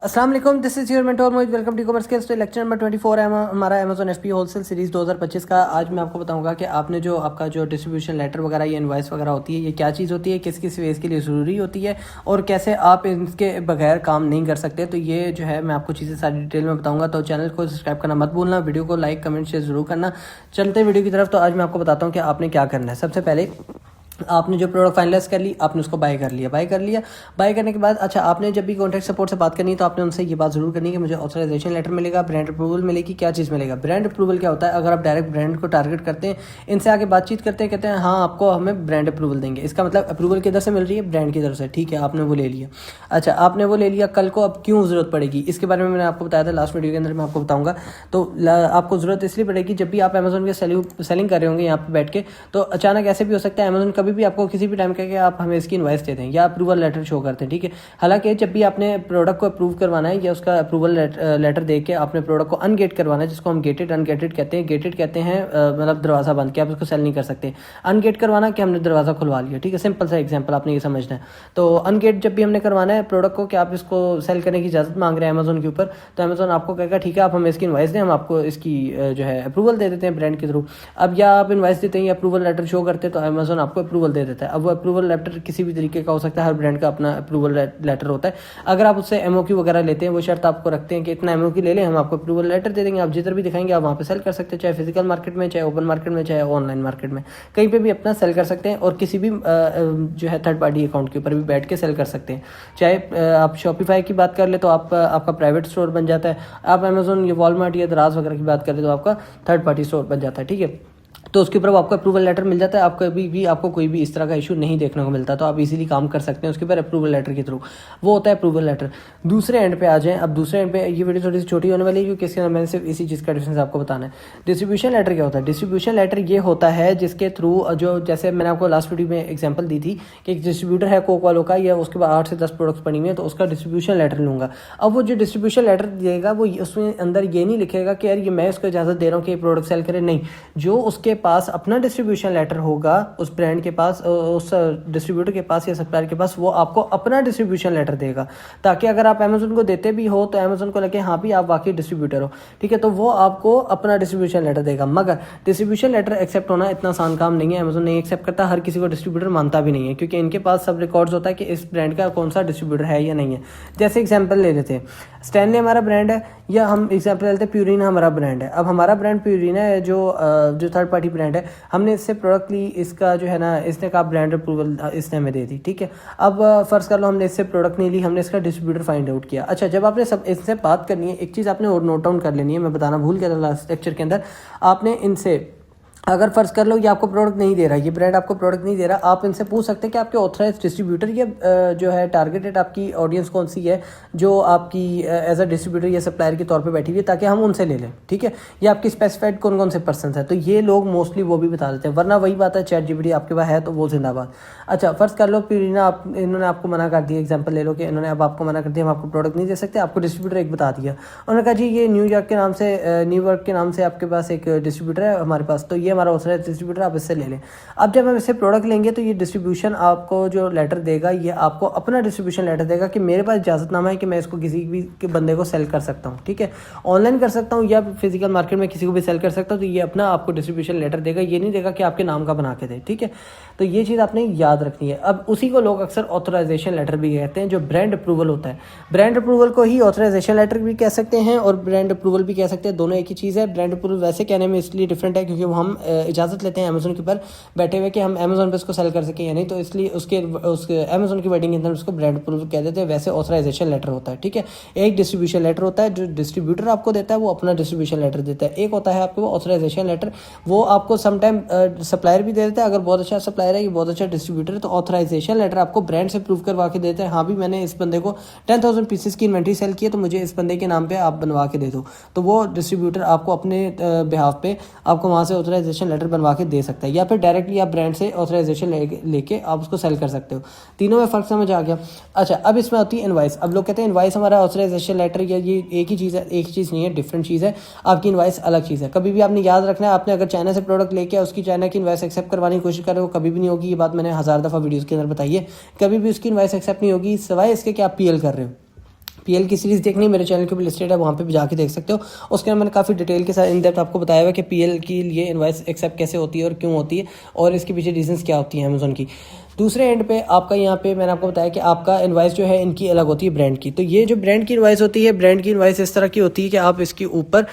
अस्सलाम वालेकुम, this is your mentor Mohit. Welcome to commerce skills. तो लेक्चर नंबर 24 है हमारा अमेजोन एफपी होलसेल सीरीज़ 2025 का। आज मैं आपको बताऊंगा कि आपने जो आपका जो डिस्ट्रीब्यूशन लेटर वगैरह या इनवॉइस वगैरह होती है, ये क्या चीज़ होती है, किस किस फेज़ के लिए ज़रूरी होती है और कैसे आप इनके बगैर काम नहीं कर सकते। तो ये जो है मैं आपको चीज़ें सारी डिटेल में बताऊँगा। तो चैनल को सब्सक्राइब करना मत भूलना, वीडियो को लाइक कमेंट शेयर ज़रूर करना। चलते वीडियो की तरफ। तो आज मैं आपको बताता हूँ कि आपने क्या करना है। सबसे पहले आपने जो प्रोडक्ट फाइनलाइज कर ली, आपने उसको बाय कर लिया। बाय करने के बाद अच्छा, आपने जब भी कॉन्टैक्ट सपोर्ट से बात करनी है तो आपने उनसे ये बात ज़रूर करनी है कि मुझे ऑथराइजेशन लेटर मिलेगा, ब्रांड अप्रूवल मिलेगी। क्या चीज़ मिलेगा? ब्रांड अप्रूवल क्या होता है? अगर आप डायरेक्ट ब्रांड को टारगेट करते हैं, इनसे आगे बातचीत करते हैं, कहते हैं हाँ आपको हमें ब्रांड अप्रूवल देंगे, इसका मतलब अप्रूवल किधर से मिल रही है? ब्रांड की तरफ से। ठीक है, आपने वो ले लिया। अच्छा, आपने वो ले लिया, कल को अब क्यों ज़रूरत पड़ेगी इसके बारे में मैंने आपको बताया था लास्ट वीडियो के अंदर, मैं आपको बताऊँगा। तो आपको ज़रूरत इसलिए पड़ेगी जब भी आप अमेजोन के सेलिंग कर रहे होंगे यहाँ पर बैठ के, तो अचानक ऐसे भी हो सकता है अमेजोन कभी भी आपको किसी भी टाइम कह के आप हमें इसकी इनवॉइस दे दें या अप्रूवल लेटर शो करते हैं। ठीक है, हालांकि जब भी आपने प्रोडक्ट को अप्रूव करवाना है या उसका अप्रूवल लेटर दे के आपने प्रोडक्ट को अनगेट करवाना है, जिसको हम अनगेटेड कहते हैं। गेटेड कहते हैं मतलब दरवाज़ा बंद के आप उसको सेल नहीं कर सकते। अनगेट करवाना कि हमने दरवाज़ा खुलवा लिया। ठीक है, सिंपल सा एग्जाम्पल आपने ये समझना है। तो अनगेट जब भी हमने करवाना है प्रोडक्ट को कि आप इसको सेल करने की इजाज़त मांग रहे हैं अमेजोन के ऊपर, तो अमेजोन आपको कहेगा ठीक है आप हमें इसकी इनवॉइस दें, हम आपको इसकी जो है अप्रूवल दे देते हैं ब्रांड के थ्रू। अब या आप इनवॉइस देते हैं या अप्रूवल लेटर शो करते हैं तो अमेजोन आपको अप्रूवल दे देता है। अब वो अप्रूवल लेटर किसी भी तरीके का हो सकता है, हर ब्रांड का अपना अप्रूवल लेटर होता है। अगर आप उससे एमओक्यू वगैरह लेते हैं, वो शर्त आपको रखते हैं कि इतना एमओक्यू ले लें, हम आपको अप्रूवल लेटर दे देंगे। आप जिधर भी दिखाएंगे आप वहाँ पे सेल कर सकते हैं, चाहे फिजिकल मार्केट में, चाहे ओपन मार्केट में, चाहे ऑनलाइन मार्केट में, कहीं पे भी अपना सेल कर सकते हैं। और किसी भी जो है थर्ड पार्टी अकाउंट के ऊपर भी बैठ के सेल कर सकते हैं। चाहे आप शॉपिफाई की बात कर ले तो आपका प्राइवेट स्टोर बन जाता है। आप अमेजोन या वॉलमार्ट या दराज वगैरह की बात कर ले तो आपका थर्ड पार्टी स्टोर बन जाता है। ठीक है, तो उसके ऊपर आपको अप्रूवल लेटर मिल जाता है। आप कभी भी आपको कोई भी इस तरह का इशू नहीं देखने को मिलता, तो आप इजीली काम कर सकते हैं उसके ऊपर अप्रूवल लेटर के थ्रू। वो होता है अप्रूवल लेटर। दूसरे एंड पे आ जाएं। अब दूसरे एंड पे ये वीडियो थोड़ी सी छोटी होने वाली है क्योंकि इसके अंदर मैंने सिर्फ इसी चीज़ का डिफरेंस आपको बताना है। डिस्ट्रीब्यूशन लेटर क्या होता है? डिस्ट्रीब्यूशन लेटर ये होता है जिसके थ्रू जो, जैसे मैंने आपको लास्ट वीडियो में एग्जाम्पल दी थी कि एक डिस्ट्रीब्यूटर है कोक वालों का, या उसके बाद 8 से 10 प्रोडक्ट्स पड़ी हुई है, तो उसका डिस्ट्रीब्यूशन लेटर लूँगा। अब वो जो डिस्ट्रीब्यूशन लेटर देगा वो उसमें अंदर ये नहीं लिखेगा कि यार ये मैं उसको इजाज़त दे रहा हूँ कि ये प्रोडक्ट सेल करे, नहीं। जो उसके पास अपना डिस्ट्रीब्यूशन लेटर होगा उस ब्रांड के पास, उस डिस्ट्रीब्यूटर के पास या सप्लायर के पास, वो आपको अपना डिस्ट्रीब्यूशन लेटर देगा, ताकि अगर आप अमेजोन को देते भी हो तो अमेजोन को लगे हाँ भी आप वाकई डिस्ट्रीब्यूटर हो। ठीक है, तो वो आपको अपना डिस्ट्रीब्यूशन लेटर देगा। मगर डिस्ट्रीब्यूशन लेटर एक्सेप्ट होना इतना आसान काम नहीं है, अमेजोन नहीं एक्सेप्ट करता, हर किसी को डिस्ट्रीब्यूटर मानता भी नहीं है, क्योंकि इनके पास सब रिकॉर्ड्स होता है कि इस ब्रांड का कौन सा डिस्ट्रीब्यूटर है या नहीं है। जैसे एग्जाम्पल ले लेते हैं, स्टैनले हमारा ब्रांड है, या हम एग्जाम्पल लेते हैं प्यूरिना हमारा ब्रांड है। अब हमारा ब्रांड प्यूरिना है जो थर्ड पार्टी ब्रांड है, हमने इससे प्रोडक्ट ली, इसका जो है ना इसने कहा ब्रांड अप्रूवल इसने हमें दे दी। ठीक है, अब फर्ज कर लो हमने इससे प्रोडक्ट नहीं ली, हमने इसका डिस्ट्रीब्यूटर फाइंड आउट किया। अच्छा, जब आपने सब इससे बात करनी है, एक चीज़ आपने और नोट डाउन कर लेनी है, मैं बताना भूल गया था लास्ट लेक्चर के अंदर। आपने इनसे अगर फर्ज कर लो ये आपको प्रोडक्ट नहीं दे रहा, ये ब्रांड आपको प्रोडक्ट नहीं दे रहा, आप इनसे पूछ सकते हैं कि आपके ऑथराइज डिस्ट्रीब्यूटर या जो है टारगेटेड आपकी ऑडियंस कौन सी है जो आपकी एज अ डिस्ट्रीब्यूटर या सप्लायर के तौर पे बैठी हुई है, ताकि हम उनसे ले लें। ठीक है, ये आपकी स्पेसिफाइड कौन कौन से पर्सन है, तो ये लोग मोस्टली वो भी बता देते हैं, वरना वही बात है चैट जीपीटी आपके पास है तो वो जिंदाबाद। अच्छा, फर्ज कर लो प्यूरिना इन्होंने आपको मना कर दिया, एग्जाम्पल ले लो कि इन्होंने अब आपको मना कर दिया, हम आपको प्रोडक्ट नहीं दे सकते, आपको डिस्ट्रीब्यूटर एक बता दिया। उन्होंने कहा जी ये न्यूयॉर्क के नाम से आपके पास एक डिस्ट्रीब्यूटर है हमारे पास, तो ये हमारा ऑथराइज डिस्ट्रीब्यूटर, आप इससे ले लें। अब जब हम इससे प्रोडक्ट लेंगे तो ये डिस्ट्रीब्यूशन आपको जो लेटर देगा, ये आपको अपना डिस्ट्रीब्यूशन लेटर देगा कि मेरे पास इजाजतनामा है कि मैं इसको किसी भी के बंदे को सेल कर सकता हूँ। ठीक है, ऑनलाइन कर सकता हूँ या फिजिकल मार्केट में किसी को भी सेल कर सकता हूँ, तो ये अपना आपको डिस्ट्रीब्यूशन लेटर देगा, ये नहीं देगा कि आपके नाम का बना के दे। ठीक है, तो ये चीज़ आपने याद रखनी है। अब उसी को लोग अक्सर ऑथराइजेशन लेटर भी कहते हैं, जो ब्रांड अप्रूवल होता है। ब्रांड अप्रूवल को ही ऑथराइजेशन लेटर भी कह सकते हैं और ब्रांड अप्रूवल भी कह सकते हैं, दोनों एक ही चीज़ है। ब्रांड अप्रूवल वैसे कहने में इसलिए डिफरेंट है क्योंकि वो हम इजाज़त लेते हैं अमेजोन के ऊपर बैठे हुए कि हम अमेजोन पे उसको सेल कर सकें या नहीं, तो इसलिए उसके अमेजोन की वर्डिंग के अंदर उसको ब्रांड अप्रूवल कह देते हैं। वैसे ऑथराइजेशन लेटर होता है। ठीक है, एक डिस्ट्रीब्यूशन लेटर होता है जो डिस्ट्रीब्यूटर आपको देता है, वो अपना डिस्ट्रीब्यूशन लेटर देता है। एक होता है आपको ऑथराइजेशन लेटर, वो आपको समटाइम सप्लायर भी दे देता है, अगर बहुत अच्छा सप्लायर है, ये बहुत अच्छा डिस्ट्रीब्यूटर है, तो ऑथराइजेशन लेटर आपको ब्रांड से प्रूव करवा के देते हैं, हाँ भी मैंने इस बंदे को 10,000 पीसेस की इन्वेंट्री सेल की है, तो मुझे इस बंदे के नाम पे आप बनवा के दे दो, तो वो डिस्ट्रीब्यूटर आपको अपने बिहाफ पे आपको वहाँ से ऑथराइजेशन लेटर बनवा के दे सकता है, या फिर डायरेक्टली आप ब्रांड से ऑथराइजेशन लेके आप उसको सेल कर सकते हो। तीनों में फ़र्क समझ आ गया। अच्छा, अब इसमें होती है इनवाइस। अब लोग कहते हैं इनवाइस हमारा ऑथराइजेशन लेटर, या ये एक ही चीज़ है? एक चीज़ नहीं है, डिफरेंट चीज़ है। आपकी इनवाइस अलग चीज़ है। कभी भी आपने याद रखना है, आपने अगर चाइना से प्रोडक्ट लेके उसकी चाइना की इनवाइस एक्सेप्ट करवाने की कोशिश करें, वो कभी भी नहीं होगी। ये बात मैंने 1000 दफ़ा वीडियोज़ के अंदर बताई है, कभी भी उसकी इनवाइस एक्सेप्ट नहीं होगी, सिवाय इसके कि आप पीएल कर रहे हो। पीएल की सीरीज़ देखनी है, मेरे चैनल के ऊपर लिस्टेड है, वहाँ पे भी जाके देख सकते हो। उसके अंदर मैंने काफ़ी डिटेल के साथ इन डेप्थ आपको बताया हुआ कि पीएल के लिए इनवॉइस एक्सेप्ट कैसे होती है और क्यों होती है और इसके पीछे रीजंस क्या होती हैं अमेज़न की। दूसरे एंड पे आपका यहाँ पे मैंने आपको बताया कि आपका इनवॉइस जो है इनकी अलग होती है ब्रांड की। तो ये जो ब्रांड की इनवॉइस होती है, ब्रांड की इनवॉइस इस तरह की होती है कि आप इसके ऊपर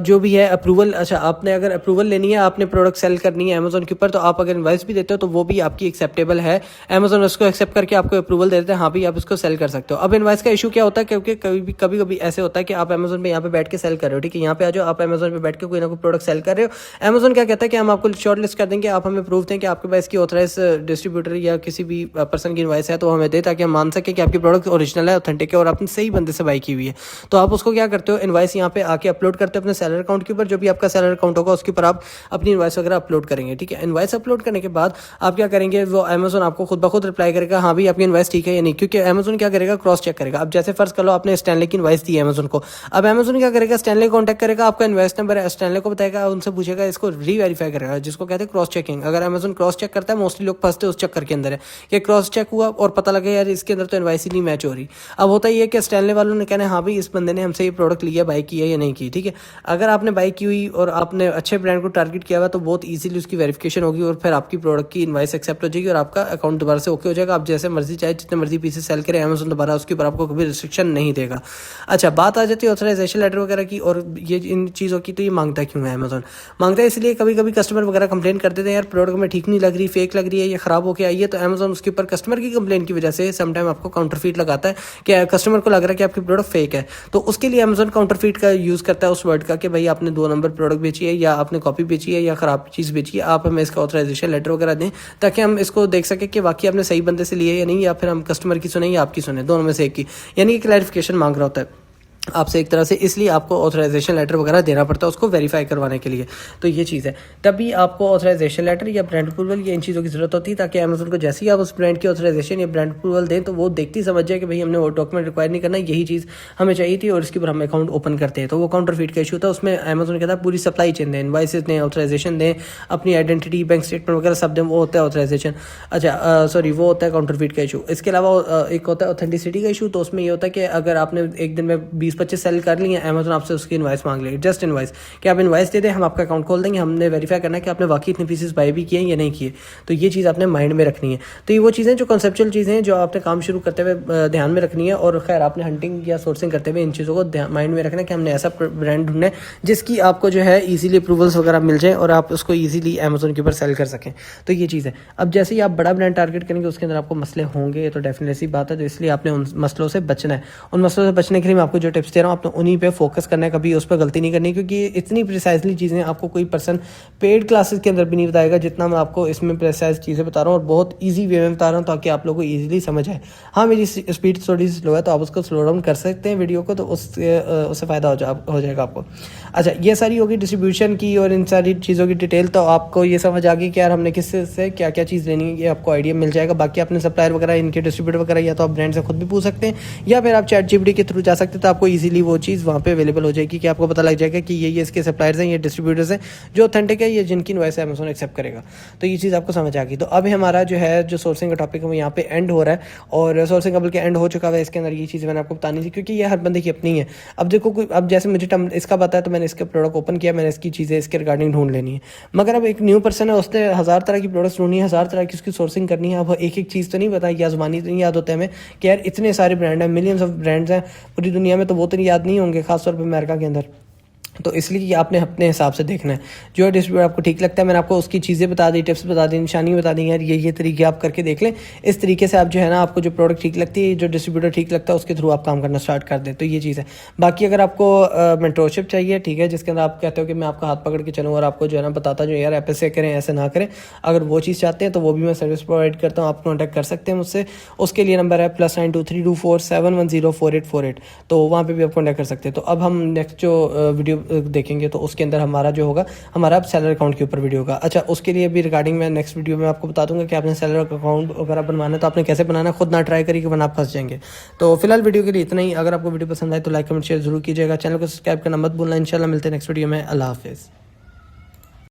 जो भी है अप्रूवल, अच्छा आपने अगर अप्रूवल लेनी है, आपने प्रोडक्ट सेल करनी है अमेज़न के ऊपर, तो आप अगर इनवॉइस भी देते हो तो वो भी आपकी एक्सेप्टेबल है। अमेज़न उसको एक्सेप्ट करके आपको अप्रूवल दे देते हैं, हाँ भी आप इसको सेल कर सकते हो। अब इनवॉइस का इशू क्या होता है, क्योंकि कभी कभी ऐसे होता है कि आप अमेज़न पे यहाँ पे बैठ के सेल कर रहे हो, ठीक है, यहाँ पे आ जाओ, आप अमेज़न पे बैठ के कोई ना कोई प्रोडक्ट सेल कर रहे हो। अमेज़न क्या कहता है कि हम आपको शॉर्ट लिस्ट कर देंगे, आप हमें प्रूफ दें कि आपके पास इसकी ऑथराइज डिस्ट्रीब्यूटर या किसी भी पर्सन की इनवॉइस है तो हमें दे, ताकि हम मान सकें कि आपकी प्रोडक्ट ओरिजिनल है, ऑथेंटिक है और आपने सही बंदे से बाई की हुई है। तो आप उसको क्या करते हो, इनवॉइस यहाँ पे आके अपलोड करते हो अपने सेलर अकाउंट के ऊपर। जो भी आपका सेलर अकाउंट होगा उसके ऊपर आप अपनी इनवॉइस वगैरह अपलोड करेंगे, ठीक है। इनवॉइस अपलोड करने के बाद आप क्या करेंगे, वो अमेज़न आपको खुद ब खुद रिप्लाई करेगा हाँ भी आपकी इनवॉइस ठीक है या नहीं, क्योंकि अमेज़न क्या करेगा, क्रॉस चेक करेगा। अब जैसे फर्ज कर लो आपने स्टैनले की इनवॉइस दी है अमेज़न को, अब अमेज़न क्या करेगा, स्टैनले कॉन्टैक्ट करेगा, आपका इनवॉइस नंबर है, स्टैनले को बताएगा, उनसे पूछेगा, इसको री-वेरीफाई करेगा, जिसको कहते हैं क्रॉस चेकिंग। अगर अमेज़न क्रॉस चेक करता है, मोस्टली लोग फंसते उस चक्कर के अंदर है कि क्रॉस चेक हुआ और पता लगे यार इसके अंदर तो इनवॉइस ही नहीं मैच हो रही। अब होता ही है कि स्टैनले वालों ने कहना हाँ भाई इस बंदे ने हमसे ये प्रोडक्ट लिया, बाई किया या नहीं की, ठीक है। अगर आपने बाई की हुई और आपने अच्छे ब्रांड को टारगेट किया हुआ तो बहुत ईजिली उसकी वेरिफिकेशन होगी और फिर आपकी प्रोडक्ट की इनवॉइस एक्सेप्ट हो जाएगी और आपका अकाउंट दोबारा से ओके हो जाएगा। आप जैसे मर्जी चाहे जितने मर्जी पीसेस सेल करें, अमेज़न दोबारा उसके ऊपर आपको कभी रिस्ट्रिक्शन नहीं देगा। अच्छा, बात आ जाती है ऑथराइजेशन लेटर वगैरह की और ये इन चीज़ों की। तो ये मांगता क्यों है अमेज़न? मांगता है इसलिए कभी कभी कस्टमर वगैरह कंप्लेन कर देते हैं यार प्रोडक्ट में ठीक नहीं लग रही, फेक लग रही है, ये खराब होकर आई है, तो अमेज़न उसके ऊपर कस्टमर की कंप्लेन की वजह से समटाइम आपको काउंटरफीट लगाता है कि कस्टमर को लग रहा है कि आपकी प्रोडक्ट फेक है। तो उसके लिए अमेज़न काउंटरफीट का यूज़ करता है उस वर्ड का कि भाई आपने 2 नंबर प्रोडक्ट बेची है या आपने कॉपी बेची है या खराब चीज़ बेची है, आप हमें इसका ऑथराइजेशन लेटर वगैरह दें ताकि हम इसको देख सकें कि वाकई आपने सही बंदे से लिए या नहीं, या फिर हम कस्टमर की सुने या आपकी सुने, दोनों में से एक की, यानी कि क्लैरिफिकेशन मांग रहा होता है आपसे एक तरह से। इसलिए आपको ऑथराइजेशन लेटर वगैरह देना पड़ता है उसको वेरीफाई करवाने के लिए। तो ये चीज़ है, तभी आपको ऑथराइजेशन लेटर या ब्रांड अप्रूवल या इन चीज़ों की जरूरत होती है, ताकि अमेज़न को जैसे ही आप उस ब्रांड की ऑथराइजेशन या ब्रांड अप्रूवल दें तो वो देखती समझ जाए कि भाई हमने वो डॉक्यूमेंट रिक्वायर नहीं करना, यही चीज़ हमें चाहिए थी और इसके ऊपर हम अकाउंट ओपन करते हैं। तो वो काउंटरफीट का इशू था, उसमें अमेज़न कहता है पूरी सप्लाई चेन दें, इनवॉइसेस दें, ऑथराइजेशन दें, अपनी आइडेंटिटी, बैंक स्टेटमेंट वगैरह सब दें, वो होता है ऑथराइजेशन। अच्छा सॉरी, वो होता है काउंटरफीट का इशू। इसके अलावा एक होता है ऑथेंटिसिटी का इशू। तो उसमें ये होता है कि अगर आपने एक दिन में 20-25 सेल कर लिए, अमेज़न आपसे उसकी इनवॉइस मांग लेगी, जस्ट इनवॉइस, कि आप इनवॉइस दे दें, हम आपका अकाउंट खोल देंगे, हमने वेरीफाई करना है कि आपने वाकई इतने पीसेस बाय भी किए या नहीं किए। तो ये चीज़ आपने माइंड में रखनी है। तो ये वो चीज़ें जो कॉन्सेप्चुअल चीज़ें हैं जो आपने काम शुरू करते हुए ध्यान में रखनी है। और खैर आपने हंटिंग या सोर्सिंग करते हुए इन चीज़ों को माइंड में रखना है कि हमने ऐसा ब्रांड ढूंढना है जिसकी आपको जो है ईजिली अप्रूवल्स वगैरह मिल जाए और आप उसको ईजिली अमेज़न के ऊपर सेल कर सकें। तो ये चीज़ है। अब जैसे ही आप बड़ा ब्रांड टारगेट करेंगे उसके अंदर आपको मसले होंगे, तो डेफिनेटली सी बात है। तो इसलिए आपने उन मसलों से बचना है। उन मसलों से बचने के लिए मैं आपको जो टिप्स दे रहा हूँ आपने उन्हीं पर फोकस करना है, कभी उस पर गलती नहीं करनी, क्योंकि इतनी प्रिसाइजली चीज़ें आपको कोई पर्सन पेड क्लासेस के अंदर भी नहीं बताएगा जितना मैं आपको इसमें प्रिसाइज चीज़ें बता रहा हूँ और बहुत इजी वे में बता रहा हूँ ताकि आप लोगों को इजीली समझ आए। हाँ, मेरी स्पीड थोड़ी स्लो है तो आप उसको स्लो डाउन कर सकते हैं वीडियो को, तो उससे फ़ायदा हो जाएगा आपको। अच्छा, ये सारी होगी डिस्ट्रीब्यूशन की और इन सारी चीज़ों की डिटेल। तो आपको ये समझ आ गई कि यार हमने किससे से क्या क्या चीज़ लेनी है, ये आपको आइडिया मिल जाएगा। बाकी आपने सप्लायर वगैरह इनके डिस्ट्रीब्यूटर वगैरह या तो आप ब्रांड से खुद भी पूछ सकते हैं या फिर आप ChatGPT के थ्रू जा सकते हैं, तो आपको ईजिली वो चीज़ वहाँ पे अवेलेबल हो जाएगी कि आपको पता लग जाएगा कि ये इसके सप्लायर्स हैं, ये डिस्ट्रीब्यूटर्स हैं जो ऑथेंटिक है, ये जिनकी इनवॉइस अमेज़न एक्सेप्ट करेगा। तो ये चीज़ आपको समझ आ गई। तो अब हमारा जो है जो सोर्सिंग का टॉपिक है वो यहाँ पे एंड हो रहा है और सोर्सिंग का बल्कि एंड हो चुका है। इसके अंदर ये चीज़ें मैंने आपको बतानी थी क्योंकि ये हर बंदे की अपनी है। अब देखो अब जैसे मुझे इसका पता है तो मैंने इसके प्रोडक्ट ओपन किया, मैंने इसकी चीज़ें इसके रिगार्डिंग ढूंढ लेनी है। मगर अब एक न्यू पर्सन है, उसने 1000 तरह की प्रोडक्ट्स ढूंढनी है, 1000 तरह की उसकी सोर्सिंग करनी है। अब एक एक चीज़ तो नहीं पता या ज़ुबानी तो नहीं याद होता है हमें कि यार इतने सारे ब्रांड हैं, मिलियंस ऑफ ब्रांड्स हैं पूरी दुनिया में, तो वो तो याद नहीं होंगे खासतौर पर अमेरिका के अंदर। तो इसलिए आपने अपने हिसाब से देखना है जो डिस्ट्रीब्यूटर आपको ठीक लगता है। मैंने आपको उसकी चीज़ें बता दी, टिप्स बता दी, निशानी बता दी यार ये तरीके आप करके देख लें। इस तरीके से आप जो है ना आपको जो प्रोडक्ट ठीक लगती है, जो डिस्ट्रीब्यूटर ठीक लगता है उसके थ्रू आप काम करना स्टार्ट कर दें। तो ये चीज़ है। बाकी अगर आपको मेंटरशिप चाहिए, ठीक है, जिसके अंदर आप कहते हो कि मैं आपका हाथ पकड़ के चलूँ और आपको जो है ना बताता जो यार ऐसे करें ऐसे ना करें, अगर वो चीज़ चाहते हैं तो वो भी मैं सर्विस प्रोवाइड करता हूँ। आप कॉन्टैक्ट कर सकते हैं मुझसे। उसके लिए नंबर है +9232471048। तो वहाँ पर भी आप कॉन्टैक्ट कर सकते हैं। तो अब हम नेक्स्ट जो वीडियो देखेंगे तो उसके अंदर हमारा जो होगा हमारा सेलर अकाउंट के ऊपर वीडियो होगा। अच्छा, उसके लिए भी रिगार्डिंग मैं नेक्स्ट वीडियो में आपको बता दूंगा कि आपने सेलर अकाउंट वगैरह बनवाना है तो आपने कैसे बनाना है, खुद ना ट्राई करिए वरना आप फंस जाएंगे। तो फिलहाल वीडियो के लिए इतना ही। अगर आपको वीडियो पसंद आए तो लाइक कमेंट शेयर जरूर कीजिएगा। चैनल को सब्सक्राइब करना मत भूलना। इंशाल्लाह मिलते हैं नेक्स्ट वीडियो में। अल्लाह हाफिज़।